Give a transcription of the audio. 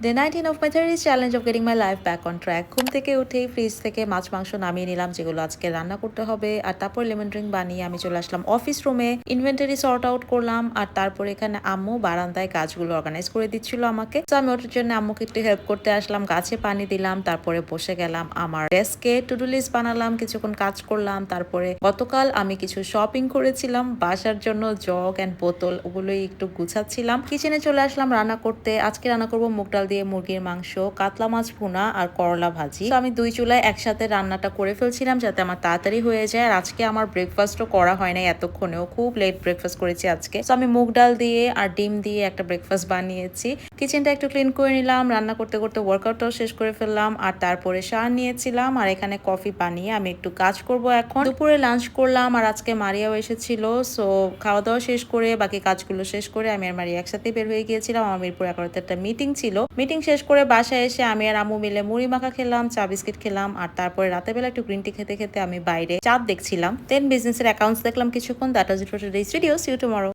Day 19 of my 30th challenge of getting my life back on track. ঘুম থেকে উঠেই fridge থেকে মাছ মাংস নামিয়ে নিলাম যেগুলো আজকে রান্না করতে হবে, আর তারপর লেমন ড্রিঙ্ক বানিয়ে আমি চলে আসলাম অফিস রুমে। ইনভেন্টরি সর্ট আউট করলাম, আর তারপর এখানে আম্মু বারান্দায় গাছগুলো অর্গানাইজ করে দিচ্ছিল আমাকে। তো আমি ওটার জন্য আম্মুকে একটু হেল্প করতে আসলাম, গাছে পানি দিলাম, তারপরে বসে গেলাম আমার ডেস্কে। টু ডু লিস্ট বানালাম, কিছুক্ষণ কাজ করলাম। তারপরে গতকাল আমি কিছু শপিং করেছিলাম বাসার জন্য, জগ অ্যান্ড বোতল ওগুলোই একটু গুছাচ্ছিলাম। কিচেনে চলে আসলাম রান্না করতে। আজকে রান্না করবো মুগ ডাল দিয়ে মুরগির মাংস, কাতলা মাছ ভুনা আর করলা ভাজি। তো আমি দুই চুলায় একসাথে রান্নাটা করে ফেলছিলাম যাতে আমার তাড়াতাড়ি হয়ে যায়। আর আজকে আমার ব্রেকফাস্টও করা হয় নাই এতক্ষণেও, খুব লেট ব্রেকফাস্ট করেছি আজকে। তো আমি মুগ ডাল দিয়ে আর ডিম দিয়ে একটা ব্রেকফাস্ট বানিয়েছি। কিচেনটা একটু ক্লিন করে নিলাম, রান্না করতে করতে ওয়ার্কআউটটাও শেষ করে ফেললাম, আর তারপরে শাওয়ার নিয়েছিলাম। আর এখানে কফি বানিয়ে আমি একটু কাজ করব এখন। দুপুরে লাঞ্চ করলাম, আর আজকে মারিয়াও এসেছিল। সো খাওয়া দাওয়া শেষ করে বাকি কাজগুলো শেষ করে আমি আর মারিয়া একসাথে বের হয়ে গিয়েছিলাম। আমার মিরপুর 11তে একটা মিটিং ছিল। মিটিং শেষ করে বাসায় এসে আমি আর আম্মু মিলে মুড়ি মাখা খেলাম, চা বিস্কিট খেলাম, আর তারপরে রাতের বেলা একটু গ্রিন টি খেতে খেতে আমি বাইরে চাঁদ দেখছিলাম। দেন বিজনেসের অ্যাকাউন্টস দেখলাম কিছুক্ষণ। That was it for today's video. See you tomorrow.